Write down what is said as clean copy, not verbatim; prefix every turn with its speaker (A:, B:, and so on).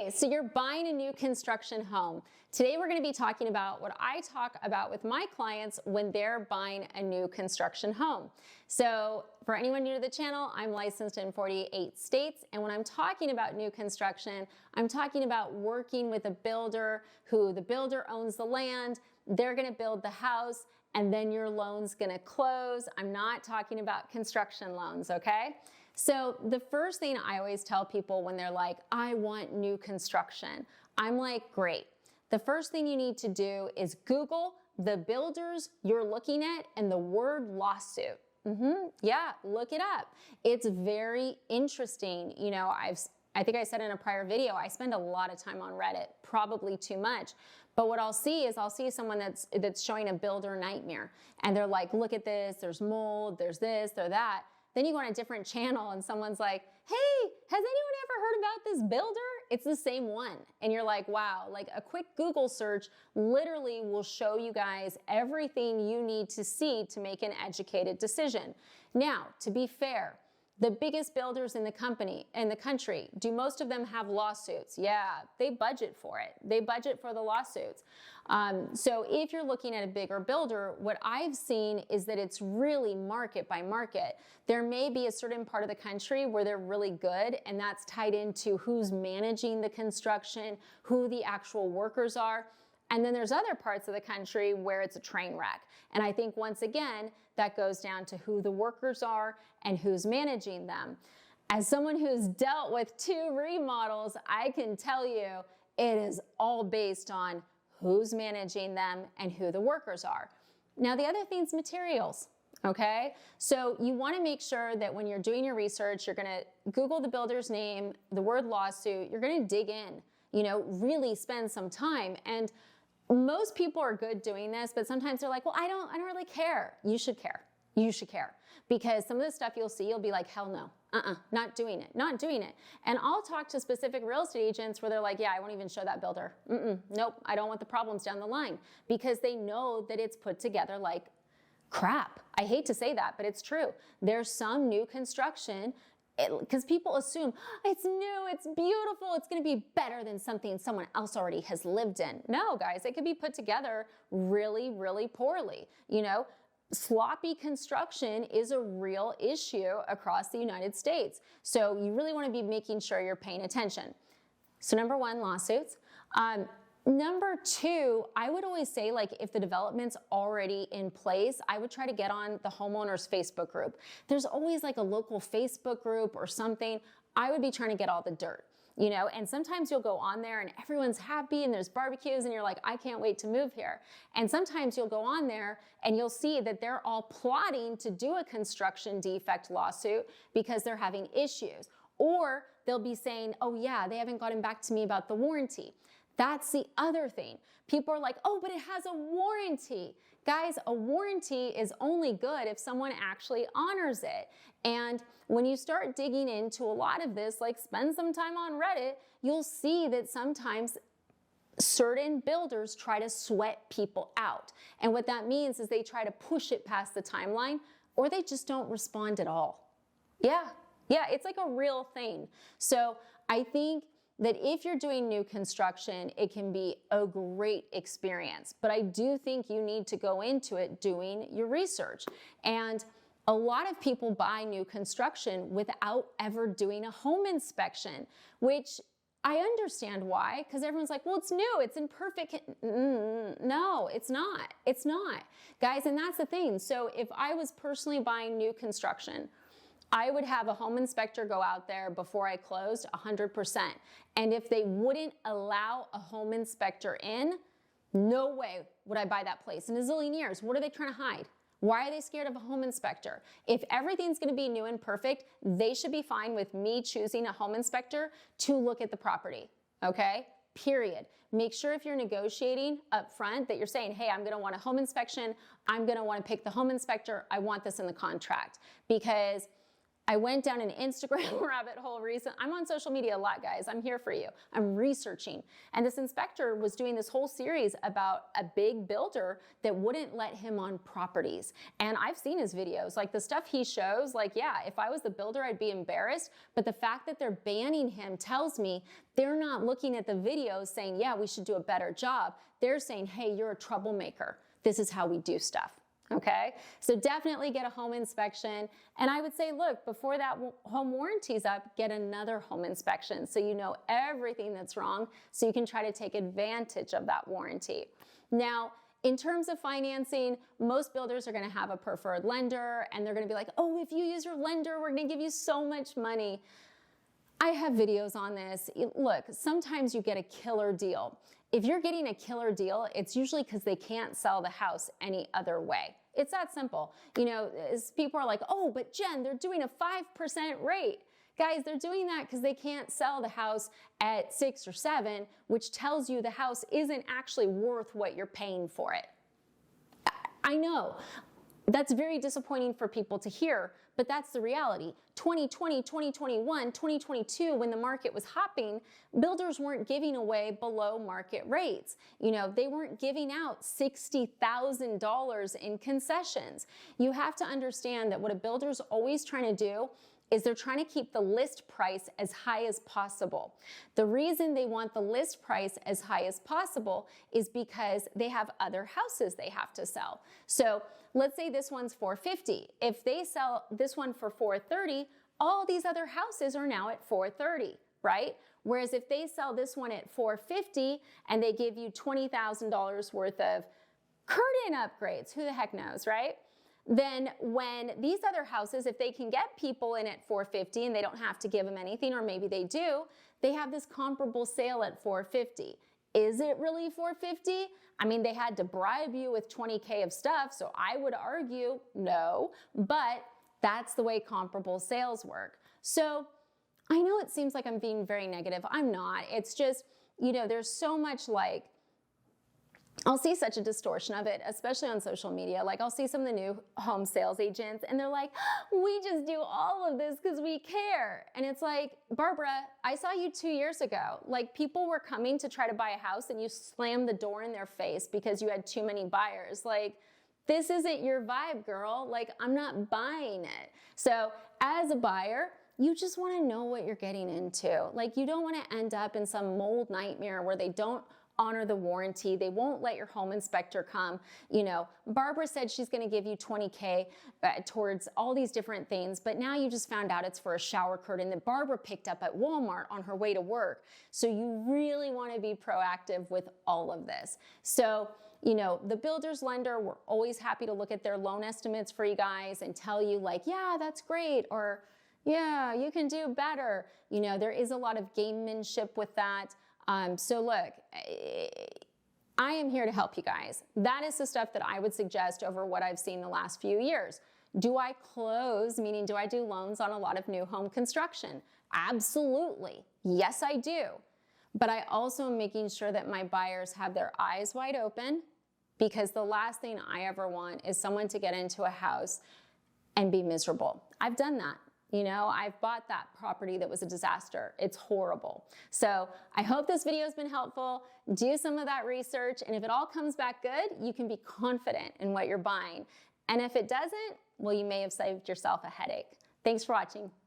A: Okay, so you're buying a new construction home. Today we're going to be talking about what I talk about with my clients when they're buying a new construction home. So for anyone new to the channel, I'm licensed in 48 states, and when I'm talking about new construction, I'm talking about working with a builder who the builder owns the land, they're going to build the house, and then your loan's going to close. I'm not talking about construction loans, okay? So the first thing I always tell people when they're like, I want new construction, I'm like, great. The first thing you need to do is Google the builders you're looking at and the word lawsuit. Yeah, look it up. It's very interesting. You know, I think I said in a prior video, I spend a lot of time on Reddit, probably too much. But what I'll see someone that's showing a builder nightmare. And they're like, look at this, there's mold, there's this, there's that. Then you go on a different channel and someone's like, hey, has anyone ever heard about this builder? It's the same one. And you're like, wow, like a quick Google search literally will show you guys everything you need to see to make an educated decision. Now, to be fair, the biggest builders in the country, do most of them have lawsuits? Yeah, they budget for it. They budget for the lawsuits. So if you're looking at a bigger builder, what I've seen is that it's really market by market. There may be a certain part of the country where they're really good, and that's tied into who's managing the construction, who the actual workers are. And then there's other parts of the country where it's a train wreck. And I think once again, that goes down to who the workers are and who's managing them. As someone who's dealt with 2 remodels, I can tell you it is all based on who's managing them and who the workers are. Now, the other thing is materials. Okay, so you want to make sure that when you're doing your research, you're going to Google the builder's name, the word lawsuit, you're going to dig in, you know, really spend some time. And most people are good doing this, but sometimes they're like, well, I don't really care. You should care. You should care. Because some of the stuff you'll see, you'll be like, hell no, not doing it, not doing it. And I'll talk to specific real estate agents where they're like, yeah, I won't even show that builder. Nope, I don't want the problems down the line, because they know that it's put together like crap. I hate to say that, but it's true. There's some new construction because people assume it's new, it's beautiful, it's going to be better than something someone else already has lived in. No, guys, it could be put together really, really poorly. You know, sloppy construction is a real issue across the United States. So you really want to be making sure you're paying attention. So number 1, lawsuits. Number 2, I would always say, like, if the development's already in place, I would try to get on the homeowners Facebook group. There's always like a local Facebook group or something. I would be trying to get all the dirt, you know, and sometimes you'll go on there and everyone's happy and there's barbecues and you're like, I can't wait to move here. And sometimes you'll go on there and you'll see that they're all plotting to do a construction defect lawsuit because they're having issues. Or they'll be saying, oh yeah, they haven't gotten back to me about the warranty. That's the other thing. People are like, oh, but it has a warranty. Guys, a warranty is only good if someone actually honors it. And when you start digging into a lot of this, like spend some time on Reddit, you'll see that sometimes certain builders try to sweat people out. And what that means is they try to push it past the timeline, or they just don't respond at all. Yeah, it's like a real thing. So I think that if you're doing new construction, it can be a great experience. But I do think you need to go into it doing your research. And a lot of people buy new construction without ever doing a home inspection, which I understand why, because everyone's like, well, it's new, it's in perfect. No, it's not. It's not. Guys, and that's the thing. So if I was personally buying new construction, I would have a home inspector go out there before I closed 100%. And if they wouldn't allow a home inspector in, no way would I buy that place. In a zillion years, what are they trying to hide? Why are they scared of a home inspector? If everything's going to be new and perfect, they should be fine with me choosing a home inspector to look at the property, okay? Period. Make sure if you're negotiating up front that you're saying, hey, I'm going to want a home inspection. I'm going to want to pick the home inspector. I want this in the contract. Because I went down an Instagram rabbit hole recently. I'm on social media a lot, guys. I'm here for you. I'm researching. And this inspector was doing this whole series about a big builder that wouldn't let him on properties. And I've seen his videos, like the stuff he shows, like, yeah, if I was the builder, I'd be embarrassed. But the fact that they're banning him tells me they're not looking at the videos saying, yeah, we should do a better job. They're saying, hey, you're a troublemaker. This is how we do stuff. Okay, so definitely get a home inspection. And I would say, look, before that home warranty's up, get another home inspection so you know everything that's wrong so you can try to take advantage of that warranty. Now, in terms of financing, most builders are going to have a preferred lender and they're going to be like, oh, if you use your lender, we're going to give you so much money. I have videos on this. Look, sometimes you get a killer deal. If you're getting a killer deal, it's usually because they can't sell the house any other way. It's that simple. You know, as people are like, oh, but Jen, they're doing a 5% rate. Guys, they're doing that because they can't sell the house at 6 or 7, which tells you the house isn't actually worth what you're paying for it. I know. That's very disappointing for people to hear, but that's the reality. 2020, 2021, 2022, when the market was hopping, builders weren't giving away below market rates. You know, they weren't giving out $60,000 in concessions. You have to understand that what a builder's always trying to do is they're trying to keep the list price as high as possible. The reason they want the list price as high as possible is because they have other houses they have to sell. So let's say this one's $450. If they sell this one for $430, all these other houses are now at $430, right? Whereas if they sell this one at $450 and they give you $20,000 worth of curtain upgrades, who the heck knows, right? Then when these other houses, if they can get people in at $450 and they don't have to give them anything, or maybe they do, they have this comparable sale at $450. Is it really $450? I mean, they had to bribe you with $20K of stuff, so I would argue no, but that's the way comparable sales work. So I know it seems like I'm being very negative. I'm not. It's just, you know, there's so much like, I'll see such a distortion of it, especially on social media. Like I'll see some of the new home sales agents and they're like, we just do all of this because we care. And it's like, Barbara, I saw you 2 years ago. Like people were coming to try to buy a house and you slammed the door in their face because you had too many buyers. Like, this isn't your vibe, girl. Like, I'm not buying it. So as a buyer, you just want to know what you're getting into. Like, you don't want to end up in some mold nightmare where they don't honor the warranty. They won't let your home inspector come. You know, Barbara said she's going to give you $20K towards all these different things, but now you just found out it's for a shower curtain that Barbara picked up at Walmart on her way to work. So you really want to be proactive with all of this. So, you know, the builder's lender, we're always happy to look at their loan estimates for you guys and tell you like, yeah, that's great, or yeah, you can do better. You know, there is a lot of gamemanship with that. So look, I am here to help you guys. That is the stuff that I would suggest over what I've seen the last few years. Do I close, meaning do I do loans on a lot of new home construction? Absolutely. Yes, I do. But I also am making sure that my buyers have their eyes wide open, because the last thing I ever want is someone to get into a house and be miserable. I've done that. You know, I've bought that property that was a disaster. It's horrible. So I hope this video has been helpful. Do some of that research, and if it all comes back good, you can be confident in what you're buying. And if it doesn't, well, you may have saved yourself a headache. Thanks for watching.